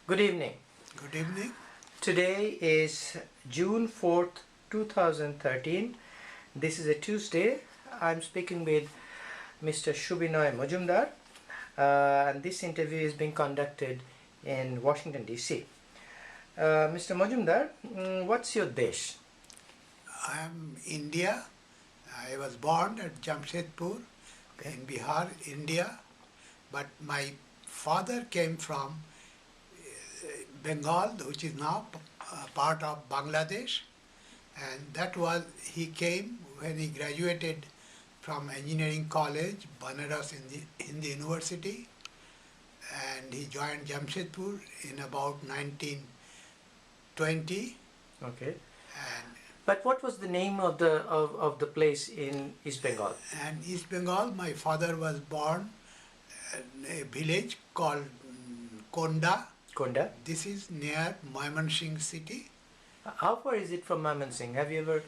Good evening. Good evening. Today is June 4th, 2013. This is a Tuesday. I'm speaking with Mr. Shubinoy Mazumder, and this interview is being conducted in Washington, D.C. Mr. Mazumder, what's your desh? I am India. I was born at Jamshedpur in Bihar, India, but my father came from Bengal, which is now part of Bangladesh, and he came when he graduated from engineering college, Banaras in the university, and he joined Jamshedpur in about 1920. Okay. And But what was the name of the place in East Bengal? And East Bengal, my father was born in a village called Konda. Konda. This is near Mymensingh city. How far is it from Mymensingh? Have you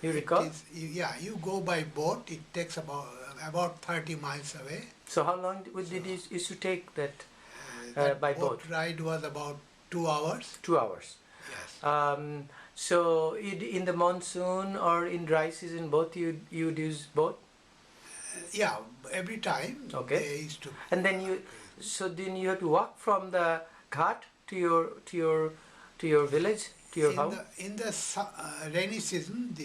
recall? You go by boat. It takes about 30 miles away. So how long did you used to take that by boat? Boat ride was about 2 hours. 2 hours. Yes. So in the monsoon or in dry season, both you'd use boat? Yeah, every time. Okay. They used to. And then you have to walk from the ghat to your village, to your house? In the rainy season,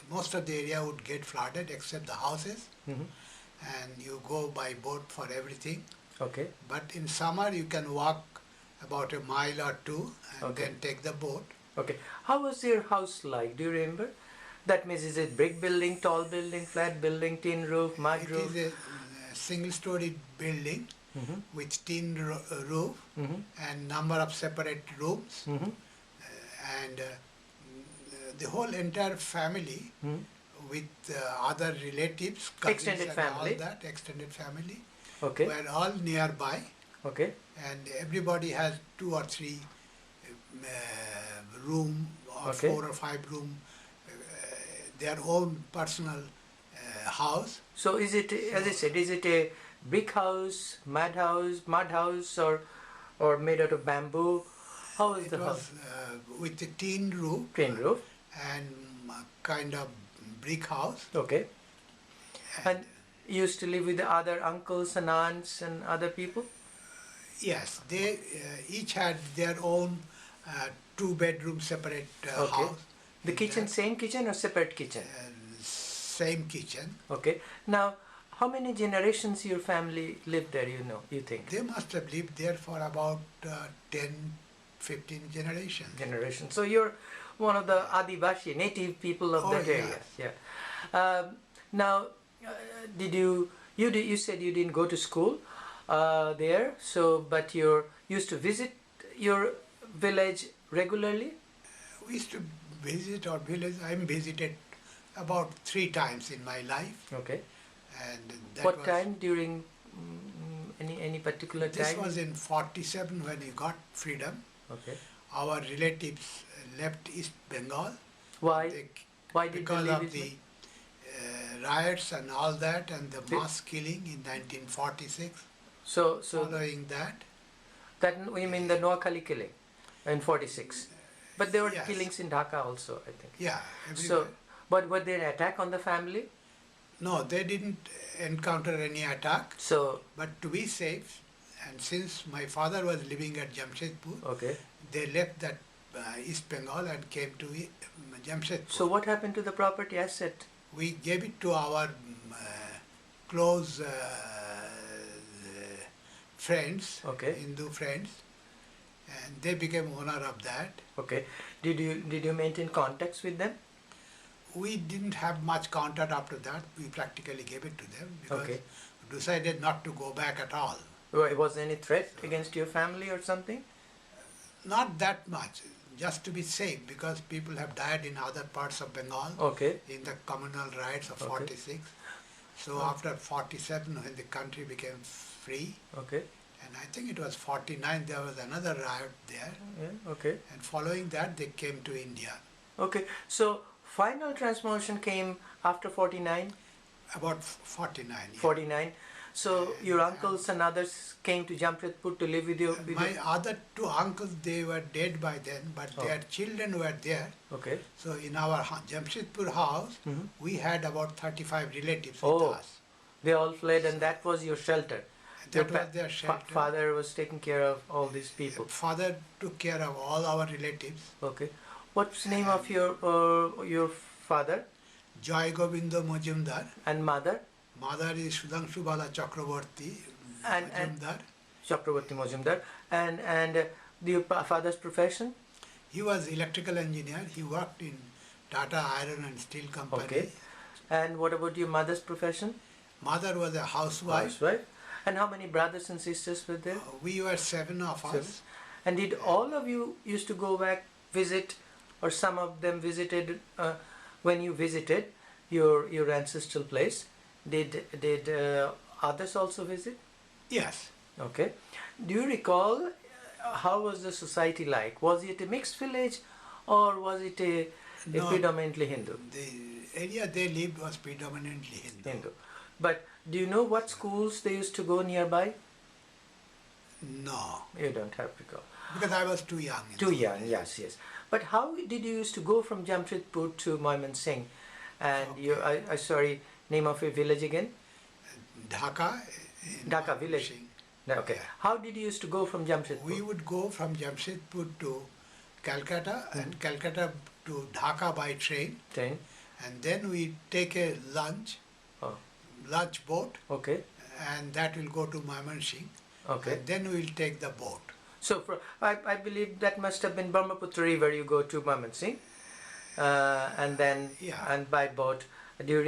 most of the area would get flooded except the houses, and you go by boat for everything. Okay. But in summer, you can walk about a mile or two and then take the boat. Okay. How was your house like? Do you remember? That means, is it brick building, tall building, flat building, tin roof, mud roof? It is a single-story building with tin roof and number of separate rooms, and the whole entire family with other relatives, cousins Extended and family. all that, extended family, Okay. were all nearby. Okay. And everybody has 2 or 3 room or Okay. 4 or 5 room, their own personal house. So is it, as I said, is it a brick house, mud house, or made out of bamboo? How is the house? It was with a tin roof. Tin roof. And kind of brick house. Okay. And you used to live with the other uncles and aunts and other people? Yes, they each had their own 2-bedroom separate house. The kitchen, same kitchen or separate kitchen? Same kitchen. Okay. Now, how many generations your family lived there, you think? They must have lived there for about 10, 15 generations. So you're one of the Adivashi, native people of that area. Yes. Yeah. Now, you said you didn't go to school there, but you used to visit your village regularly? We used to visit our village. I'm visited about 3 times in my life. Okay. And what time during any particular time? This was in 47 when we got freedom. Okay. Our relatives left East Bengal. Why? Why did because they leave of the riots and all that, and the mass killing in 1946. So following that. That we mean the Noakhali killing in 46. But there were killings in Dhaka also, I think. Yeah. So, but were there an attack on the family? No, they didn't encounter any attack. So, but to be safe, and since my father was living at Jamshedpur, okay, they left that East Bengal and came to Jamshedpur. So what happened to the property asset? We gave it to our close friends, Hindu friends, and they became owner of that. Okay. Did you maintain contacts with them? We didn't have much contact after that. We practically gave it to them because we decided not to go back at all. Was there any threat against your family or something? Not that much, just to be safe, because people have died in other parts of Bengal in the communal riots of 46. So after 47, when the country became free, and I think it was 49, there was another riot there. And following that, they came to India. Okay, so final transformation came after 49? About 49. Yeah. 49. So your uncles and others came to Jamshedpur to live with you? My other two uncles, they were dead by then, but their children were there. Okay. So in our Jamshedpur house, we had about 35 relatives with us. They all fled, and that was your shelter. That was their shelter. Father was taking care of all these people. Father took care of all our relatives. Okay. What's the name of your father? Joy Govindo Mazumder. And mother? Mother is Sudhanshu Bala Chakraborty Mazumder. Chakraborty Mazumder. And your father's profession? He was electrical engineer. He worked in Tata Iron and Steel Company. Okay. And what about your mother's profession? Mother was a housewife. And how many brothers and sisters were there? We were 7 of us. And did all of you used to go back, visit, or some of them visited when you visited your ancestral place? Did others also visit? Yes. Okay. Do you recall how was the society like? Was it a mixed village, or was it a predominantly Hindu? The area they lived was predominantly Hindu. But do you know what schools they used to go nearby? No. You don't have to go. Because I was too young. Too young, yes. But how did you used to go from Jamshedpur to Mymensingh? And sorry, name of your village again? Dhaka. Dhaka village. Okay. How did you used to go from Jamshedpur? We would go from Jamshedpur to Calcutta and Calcutta to Dhaka by train. And then we take a lunch boat. Okay. And that will go to Mymensingh. Okay. And then we'll take the boat. So I believe that must have been Brahmaputra River you go to Mymensingh. And then and by boat. Do you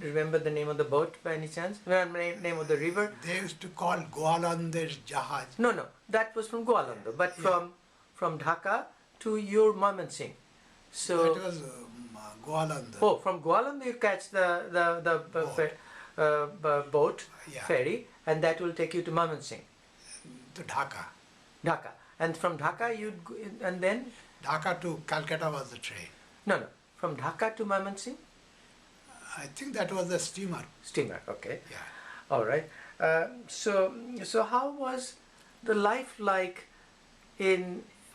remember the name of the boat by any chance? Name of the river? They used to call Goalander's Jahaj. No, that was from Goalander, but from Dhaka to your Mymensingh. So that was Goalander. Oh, from Goalander you catch the boat ferry, and that will take you to Mymensingh. To Dhaka. Dhaka, and from Dhaka you'd go, and then Dhaka to Calcutta was the train. No, from Dhaka to Mymensingh. I think that was a steamer. Steamer, okay. Yeah. All right. So how was the life like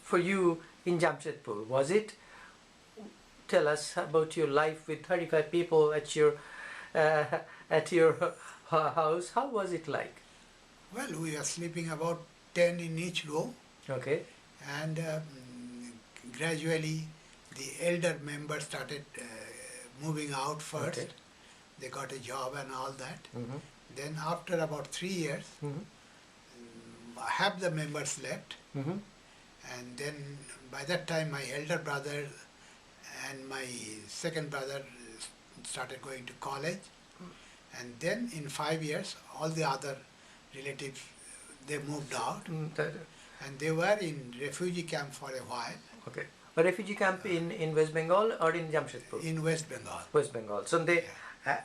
for you in Jamshedpur? Was it? Tell us about your life with 35 people at your house. How was it like? Well, we were sleeping about 10 in each row. Okay. And gradually the elder members started moving out first. Okay. They got a job and all that. Then after about 3 years, half the members left. And then by that time my elder brother and my second brother started going to college. And then in 5 years, all the other relatives, they moved out. And they were in refugee camp for a while. Okay. A refugee camp in West Bengal or in Jamshedpur? In West Bengal. West Bengal. So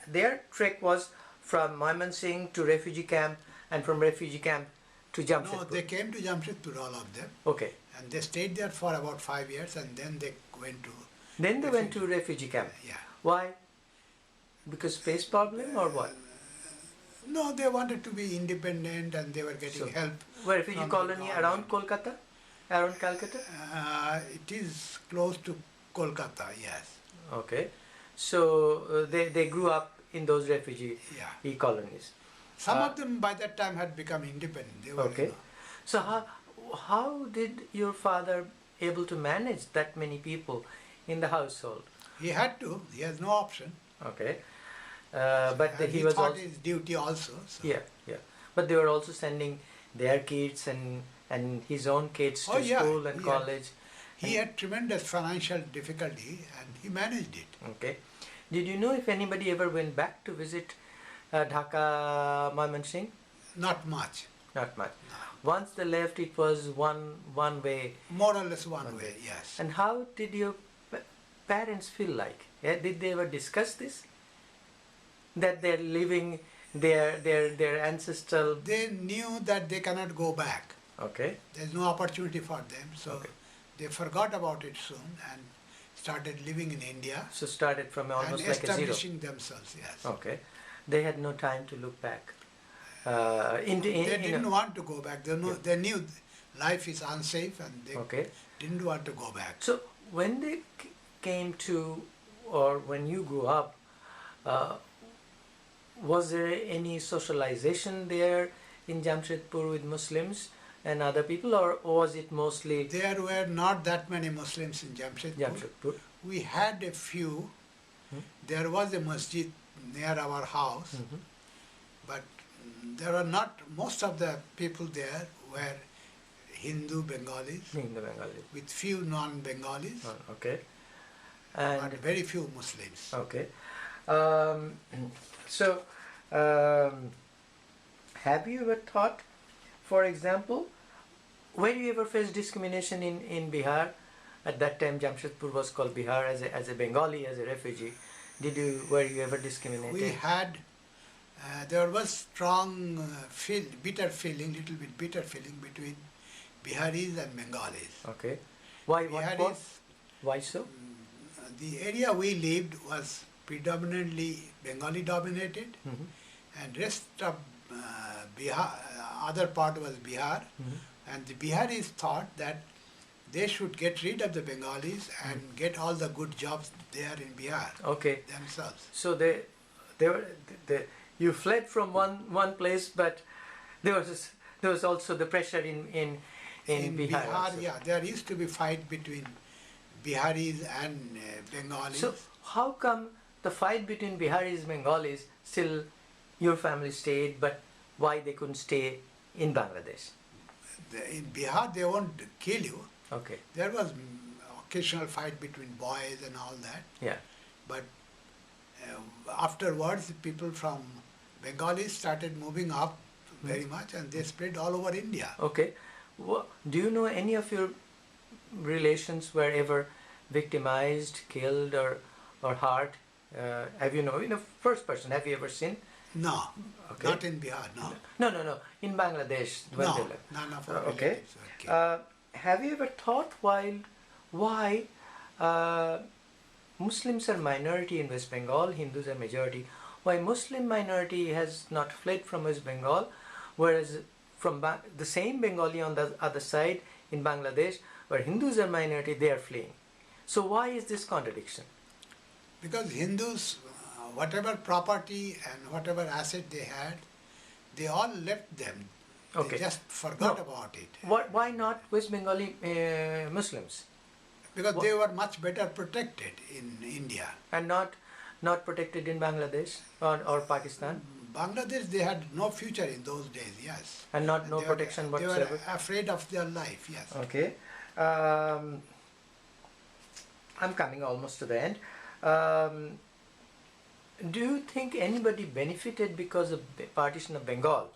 their trek was from Mymensingh to refugee camp, and from refugee camp to Jamshedpur? No, they came to Jamshedpur, all of them. Okay. And they stayed there for about 5 years, and then they went to... Then they went to refugee camp? Yeah. Why? Because space problem or what? No, they wanted to be independent and they were getting help. Were refugee colony around Kolkata? Around Calcutta? It is close to Kolkata, yes. Okay. So they grew up in those refugee colonies. Some of them by that time had become independent. They were, okay. So how did your father able to manage that many people in the household? He had to. He has no option. Okay. But he was thought also his duty also. So. Yeah. But they were also sending their kids and his own kids to school and college. He had tremendous financial difficulty and he managed it. Okay. Did you know if anybody ever went back to visit Dhaka, Mymensingh? Not much. Not much. No. Once they left, it was one way. More or less one way, yes. And how did your parents feel like? Yeah? Did they ever discuss this? That they're leaving their ancestral... They knew that they cannot go back. Okay. There's no opportunity for them. So they forgot about it soon and started living in India. So started from almost and like a zero. Establishing themselves, yes. Okay. They had no time to look back. They didn't want to go back. They knew life is unsafe and they didn't want to go back. So when they came to, or when you grew up, was there any socialization there in Jamshedpur with Muslims and other people, or was it mostly... There were not that many Muslims in Jamshedpur. We had a few. There was a masjid near our house, but there were not, most of the people there were Hindu Bengalis, with few non-Bengalis, and but very few Muslims. So, have you ever thought, for example, were you ever faced discrimination in Bihar? At that time, Jamshedpur was called Bihar, as a Bengali, as a refugee. Were you ever discriminated? We had, there was strong, bitter feeling between Biharis and Bengalis. Why so? The area we lived was predominantly Bengali dominated, and rest of Bihar, other part was Bihar, and the Biharis thought that they should get rid of the Bengalis and get all the good jobs there in Bihar themselves. So you fled from one place, but there was also the pressure in Bihar. Yeah, there used to be fight between Biharis and Bengalis. So how come the fight between Biharis and Bengalis, still your family stayed, but why they couldn't stay in Bangladesh? In Bihar they won't kill you. There was occasional fight between boys and all that. But afterwards, people from Bengalis started moving up very much, and they spread all over India. Do you know any of your relations were ever victimized, killed, or hurt? Have you in a first person, have you ever seen? No, not in Bihar, no. No. In Bangladesh? No, none of our relatives were killed. Have you ever thought why Muslims are minority in West Bengal, Hindus are majority, why Muslim minority has not fled from West Bengal, whereas from the same Bengali on the other side in Bangladesh, where Hindus are minority, they are fleeing? So why is this contradiction? Because Hindus, whatever property and whatever asset they had, they all left them. They just forgot about it. Why not West Bengali Muslims? Because they were much better protected in India. And not protected in Bangladesh or Pakistan? Bangladesh, they had no future in those days, yes. And no protection whatsoever? They were afraid of their life, yes. I'm coming almost to the end. Do you think anybody benefited because of the partition of Bengal?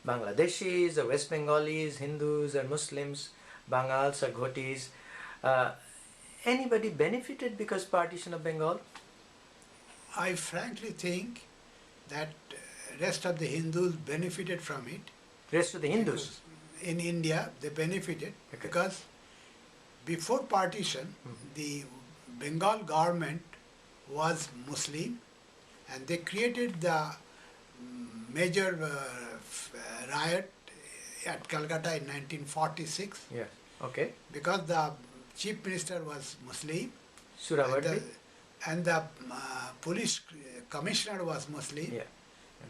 Bangladeshis or West Bengalis, Hindus or Muslims, Bangals or Ghotis, anybody benefited because partition of Bengal? I frankly think that rest of the Hindus benefited from it. Rest of the Hindus? In India, they benefited because before partition, the Bengal government was Muslim, and they created the major riot at Calcutta in 1946. Because the chief minister was Muslim, and the police commissioner was Muslim.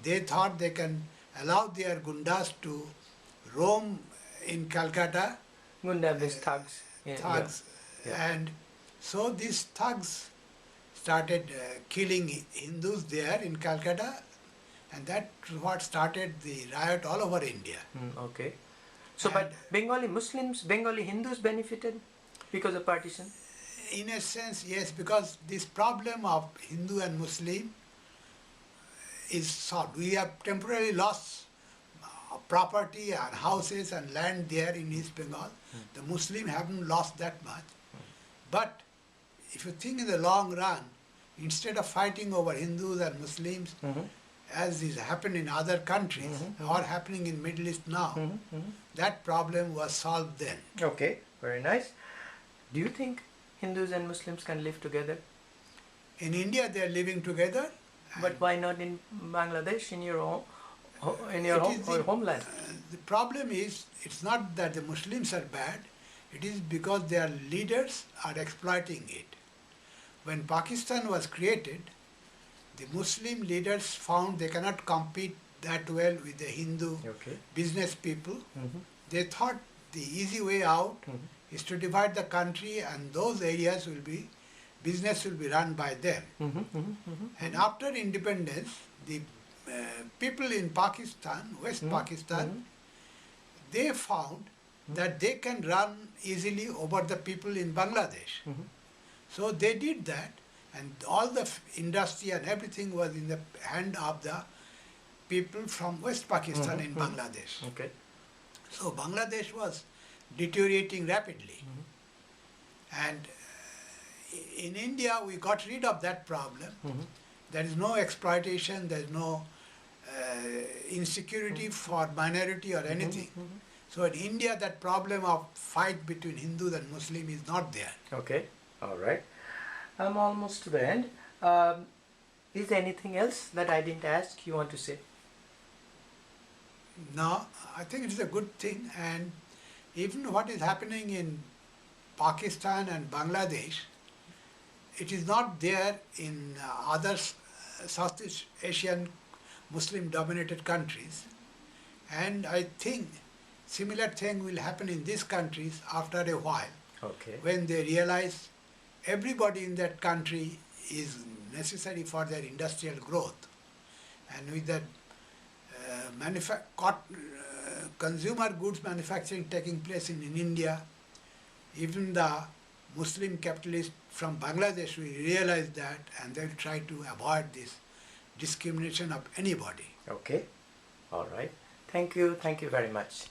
They thought they can allow their gundas to roam in Calcutta. Gunda means thugs. Thugs. And so these thugs started killing Hindus there in Calcutta, and that's what started the riot all over India. So, but Bengali Muslims, Bengali Hindus benefited because of partition? In a sense, yes, because this problem of Hindu and Muslim is solved. We have temporarily lost property and houses and land there in East Bengal. The Muslims haven't lost that much. But if you think in the long run, instead of fighting over Hindus and Muslims, as is happened in other countries, or happening in Middle East now, that problem was solved then. Okay, very nice. Do you think Hindus and Muslims can live together? In India they are living together. But why not in Bangladesh, in your in your homeland? The problem is, it's not that the Muslims are bad, it is because their leaders are exploiting it. When Pakistan was created, the Muslim leaders found they cannot compete that well with the Hindu business people. They thought the easy way out is to divide the country, and those areas will be, business will be run by them. And after independence, the people in Pakistan, West Pakistan, they found that they can run easily over the people in Bangladesh. So they did that, and all the industry and everything was in the hand of the people from West Pakistan in Bangladesh. So Bangladesh was deteriorating rapidly. And in India, we got rid of that problem. There is no exploitation, there is no insecurity for minority or anything. So in India, that problem of fight between Hindus and Muslims is not there. Okay, all right. I'm almost to the end. Is there anything else that I didn't ask you want to say? No, I think it's a good thing, and even what is happening in Pakistan and Bangladesh, it is not there in other Southeast Asian Muslim-dominated countries. And I think similar thing will happen in these countries after a while, when they realize everybody in that country is necessary for their industrial growth. And with that consumer goods manufacturing taking place in India, even the Muslim capitalists from Bangladesh will realize that, and they'll try to avoid this discrimination of anybody. Okay, all right. Thank you very much.